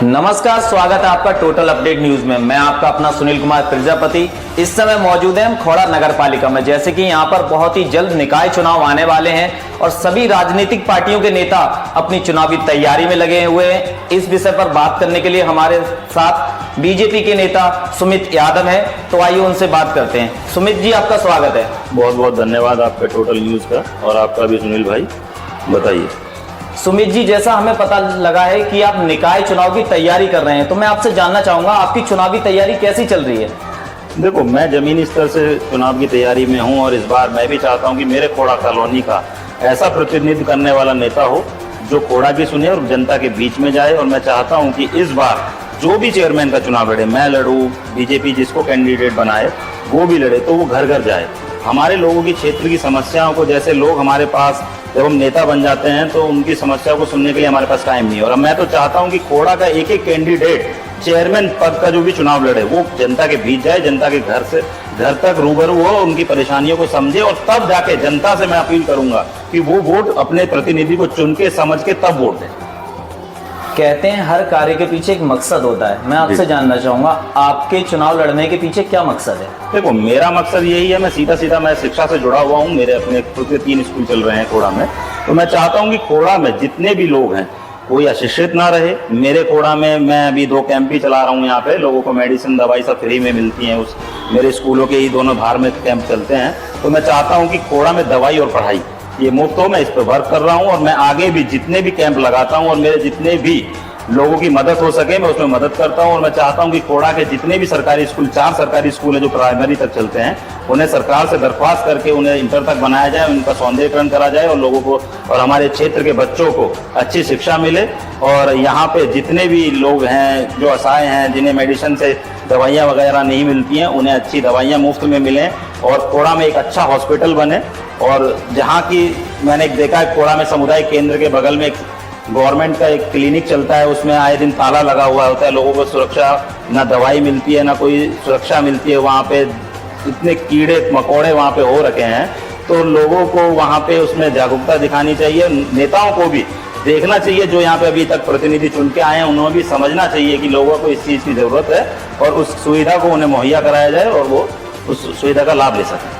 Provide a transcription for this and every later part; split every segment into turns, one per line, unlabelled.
नमस्कार, स्वागत है आपका टोटल अपडेट न्यूज में। मैं आपका अपना सुनील कुमार प्रजापति। इस समय मौजूद हैं हम खोड़ा नगर पालिका में। जैसे कि यहां पर बहुत ही जल्द निकाय चुनाव आने वाले हैं और सभी राजनीतिक पार्टियों के नेता अपनी चुनावी तैयारी में लगे हुए हैं। इस विषय पर बात करने के लिए हमारे साथ बीजेपी के नेता सुमित यादव हैं, तो आइए उनसे बात करते हैं। सुमित जी, आपका स्वागत है।
बहुत बहुत धन्यवाद आपका टोटल न्यूज का और आपका भी सुनील भाई, बताइए।
सुमित जी, जैसा हमें पता लगा है कि आप निकाय चुनाव की तैयारी कर रहे हैं, तो मैं आपसे जानना चाहूंगा आपकी चुनावी तैयारी कैसी चल रही है?
देखो, मैं जमीनी स्तर से चुनाव की तैयारी में हूं और इस बार मैं भी चाहता हूं कि मेरे खोड़ा कॉलोनी का ऐसा प्रतिनिधित्व करने वाला नेता हो जो खोड़ा की सुने और जनता के बीच में जाए। और मैं चाहता हूं कि इस बार जो भी चेयरमैन का चुनाव लड़े, मैं लड़ूं, बीजेपी जिसको कैंडिडेट बनाए वो भी लड़े, तो वो घर घर जाए। हमारे लोगों की क्षेत्र की समस्याओं को, जैसे लोग हमारे पास जब हम नेता बन जाते हैं तो उनकी समस्या को सुनने के लिए हमारे पास टाइम नहीं है। और मैं तो चाहता हूं कि खोड़ा का एक एक कैंडिडेट चेयरमैन पद का जो भी चुनाव लड़े वो जनता के बीच जाए, जनता के घर से घर तक रूबरू हो, उनकी परेशानियों को समझे और तब जाके जनता से मैं अपील करूंगा कि वो वोट अपने प्रतिनिधि को चुन के समझ के तब वोट दें।
कहते हैं हर कार्य के पीछे एक मकसद होता है। मैं आपसे जानना चाहूंगा आपके चुनाव लड़ने के पीछे क्या मकसद है?
देखो, मेरा मकसद यही है, मैं सीधा मैं शिक्षा से जुड़ा हुआ हूँ। मेरे अपने खुद के 3 स्कूल चल रहे हैं खोड़ा में। तो मैं चाहता हूँ कि खोड़ा में जितने भी लोग हैं कोई अशिक्षित ना रहे। मेरे खोड़ा में मैं अभी 2 कैंप भी चला रहा हूँ। यहाँ पे लोगों को मेडिसिन दवाई सब फ्री में मिलती है। उस मेरे स्कूलों के ही दोनों धार्मिक कैंप चलते हैं। तो मैं चाहता हूँ कि खोड़ा में दवाई और पढ़ाई ये मुफ्त हो। मैं इस पर वर्क कर रहा हूँ और मैं आगे भी जितने भी कैंप लगाता हूँ और मेरे जितने भी लोगों की मदद हो सके मैं उसमें मदद करता हूं। और मैं चाहता हूं कि खोड़ा के जितने भी सरकारी स्कूल, 4 सरकारी स्कूल है जो प्राइमरी तक चलते हैं, उन्हें सरकार से दरख्वास्त करके उन्हें इंटर तक बनाया जाए, उनका सौंदर्यीकरण करा जाए और लोगों को और हमारे क्षेत्र के बच्चों को अच्छी शिक्षा मिले। और यहाँ पे जितने भी लोग हैं जो असहाय हैं, जिन्हें मेडिसिन से दवाइयाँ वगैरह नहीं मिलती हैं, उन्हें अच्छी दवाइयाँ मुफ्त में मिलें और खोड़ा में एक अच्छा हॉस्पिटल बने। और जहाँ की मैंने देखा है, खोड़ा में सामुदायिक केंद्र के बगल में गवर्नमेंट का एक क्लिनिक चलता है, उसमें आए दिन ताला लगा हुआ होता है। लोगों को सुरक्षा, ना दवाई मिलती है ना कोई सुरक्षा मिलती है। वहाँ पे इतने कीड़े मकोड़े वहाँ पे हो रखे हैं, तो लोगों को वहाँ पे उसमें जागरूकता दिखानी चाहिए। नेताओं को भी देखना चाहिए जो यहाँ पे अभी तक प्रतिनिधि चुन के आए हैं, उन्होंने भी समझना चाहिए कि लोगों को इस चीज़ की ज़रूरत है और उस सुविधा को उन्हें मुहैया कराया जाए और वो उस सुविधा का लाभ ले सकें।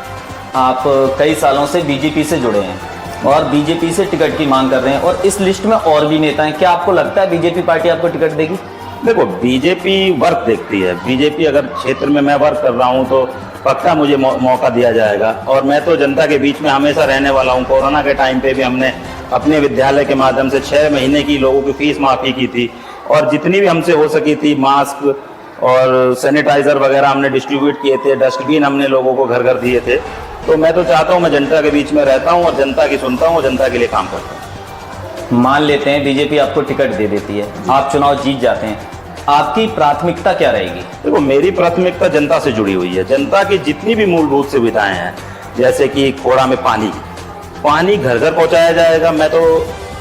आप कई सालों से बीजेपी से जुड़े हैं और बीजेपी से टिकट की मांग कर रहे हैं और इस लिस्ट में और भी नेता हैं। क्या आपको लगता है बीजेपी पार्टी आपको टिकट देगी?
देखो, बीजेपी वर्क देखती है। बीजेपी अगर क्षेत्र में मैं वर्क कर रहा हूं तो पक्का मुझे मौका दिया जाएगा। और मैं तो जनता के बीच में हमेशा रहने वाला हूं। कोरोना के टाइम पे भी हमने अपने विद्यालय के माध्यम से 6 महीने की लोगों की फीस माफ़ी की थी और जितनी भी हमसे हो सकी थी मास्क और सैनिटाइजर वगैरह हमने डिस्ट्रीब्यूट किए थे, डस्टबिन हमने लोगों को घर घर दिए थे। तो मैं तो चाहता हूं मैं जनता के बीच में रहता हूं और जनता की सुनता हूं और जनता के लिए काम करता हूं।
मान लेते हैं बीजेपी आपको टिकट दे देती है, आप चुनाव जीत जाते हैं, आपकी प्राथमिकता क्या रहेगी?
देखो, मेरी प्राथमिकता जनता से जुड़ी हुई है। जनता की जितनी भी मूलभूत सुविधाएं हैं, जैसे कि खोड़ा में पानी घर घर पहुंचाया जाएगा। मैं तो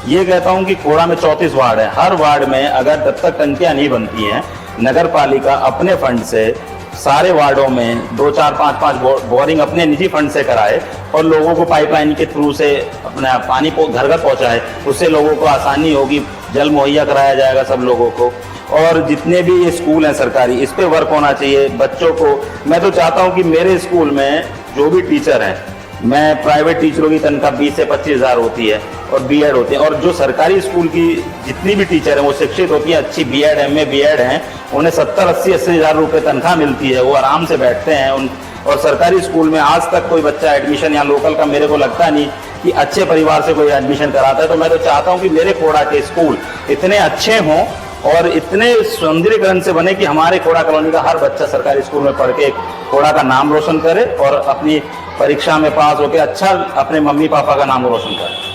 ये कहता हूं कि खोड़ा में 34 वार्ड है। हर वार्ड में अगर जब तक टंकियां नहीं बनती हैं, नगर पालिका अपने फंड से सारे वार्डों में 2, 4, 5 बोरिंग अपने निजी फंड से कराए और लोगों को पाइपलाइन के थ्रू से अपना पानी को घर घर पहुंचाए। उससे लोगों को आसानी होगी, जल मुहैया कराया जाएगा सब लोगों को। और जितने भी ये स्कूल हैं सरकारी, इस पे वर्क होना चाहिए। बच्चों को मैं तो चाहता हूँ कि मेरे स्कूल में जो भी टीचर हैं, मैं प्राइवेट टीचरों की तनख्वाह 20 से 25 हज़ार होती है और बीएड होती है। और जो सरकारी स्कूल की जितनी भी टीचर हैं वो शिक्षित होती हैं, अच्छी बीएड MA बीएड हैं, उन्हें 70, 80 हज़ार रुपये तनख्वाह मिलती है। वो आराम से बैठते हैं और सरकारी स्कूल में आज तक कोई बच्चा एडमिशन यहाँ लोकल का मेरे को लगता नहीं कि अच्छे परिवार से कोई एडमिशन कराता है। तो मैं तो चाहता हूँ कि मेरे खोड़ा के स्कूल इतने अच्छे हों और इतने सौंदर्यीकरण से बने कि हमारे खोड़ा कॉलोनी का हर बच्चा सरकारी स्कूल में पढ़ के खोड़ा का नाम रोशन करे और अपनी परीक्षा में पास होकर अच्छा अपने मम्मी पापा का नाम रोशन करे।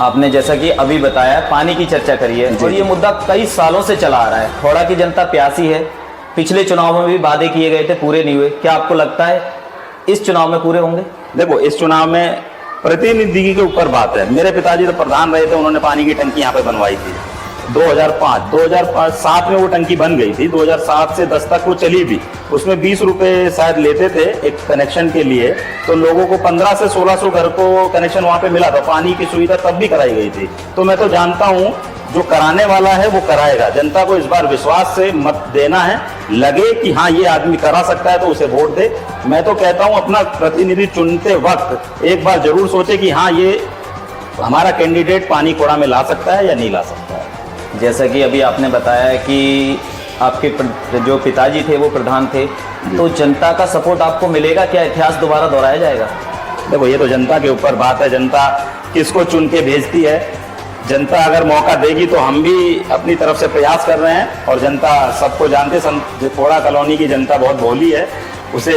आपने जैसा कि अभी बताया, पानी की चर्चा करी है और ये मुद्दा कई सालों से चला आ रहा है। खोड़ा की जनता प्यासी है। पिछले चुनाव में भी वादे किए गए थे, पूरे नहीं हुए। क्या आपको लगता है इस चुनाव में पूरे होंगे?
देखो, इस चुनाव में प्रतिनिधि के ऊपर बात है। मेरे पिताजी तो प्रधान रहे थे, उन्होंने पानी की टंकी यहाँ पे बनवाई थी 2007 में वो टंकी बन गई थी। 2007 से 10 तक वो चली भी। उसमें 20 रुपए शायद लेते थे एक कनेक्शन के लिए, तो लोगों को 1500 से 1600 घर को कनेक्शन वहाँ पे मिला था। पानी की सुविधा तब भी कराई गई थी। तो मैं तो जानता हूँ जो कराने वाला है वो कराएगा। जनता को इस बार विश्वास से मत देना है, लगे कि हाँ ये आदमी करा सकता है तो उसे वोट दे। मैं तो कहता हूँ अपना प्रतिनिधि चुनते वक्त एक बार जरूर सोचे कि हाँ ये हमारा कैंडिडेट पानी कोड़ा में ला सकता है या नहीं ला सकता है।
जैसा कि अभी आपने बताया कि आपके जो पिताजी थे वो प्रधान थे, तो जनता का सपोर्ट आपको मिलेगा क्या? इतिहास दोबारा दोहराया जाएगा?
देखो ये तो जनता के ऊपर बात है, जनता किसको चुन के भेजती है। जनता अगर मौका देगी तो हम भी अपनी तरफ से प्रयास कर रहे हैं, और जनता सबको जानते, कोड़ा कॉलोनी की जनता बहुत भोली है। उसे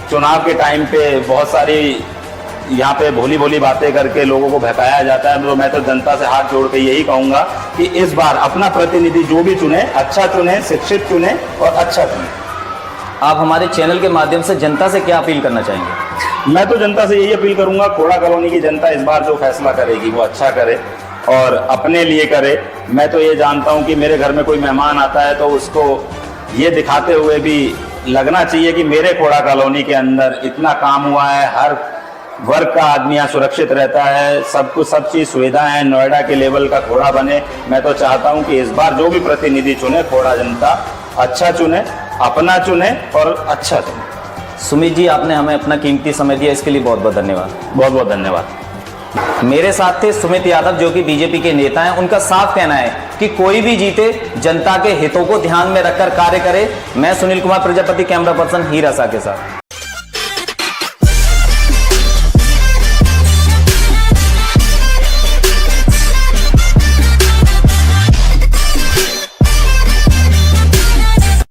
चुनाव के टाइम पे बहुत सारी यहाँ पे भोली भोली बातें करके लोगों को बहकाया जाता है। तो मैं तो जनता से हाथ जोड़ के यही कहूँगा कि इस बार अपना प्रतिनिधि जो भी चुने, अच्छा चुने, शिक्षित चुने और अच्छा चुने।
आप हमारे चैनल के माध्यम से जनता से क्या अपील करना चाहेंगे?
मैं तो जनता से यही अपील करूंगा, कोड़ा कॉलोनी की जनता इस बार जो फैसला करेगी वो अच्छा करे और अपने लिए करे। मैं तो ये जानता हूं कि मेरे घर में कोई मेहमान आता है तो उसको ये दिखाते हुए भी लगना चाहिए कि मेरे कोड़ा कॉलोनी के अंदर इतना काम हुआ है, हर वर्ग का आदमी यहाँ सुरक्षित रहता है, सब कुछ, सब चीज सुविधाएं, नोएडा के लेवल का कोड़ा बने। मैं तो चाहता हूँ कि इस बार जो भी प्रतिनिधि चुने, कोड़ा जनता अच्छा चुने, अपना चुने और अच्छा चुने।
सुमित जी, आपने हमें अपना कीमती समय दिया, इसके लिए बहुत बहुत धन्यवाद।
बहुत बहुत धन्यवाद।
मेरे साथ थे सुमित यादव, जो कि बीजेपी के नेता हैं। उनका साफ कहना है कि कोई भी जीते, जनता के हितों को ध्यान में रखकर कार्य करे। मैं सुनील कुमार प्रजापति, कैमरा पर्सन हीरा शाह के साथ।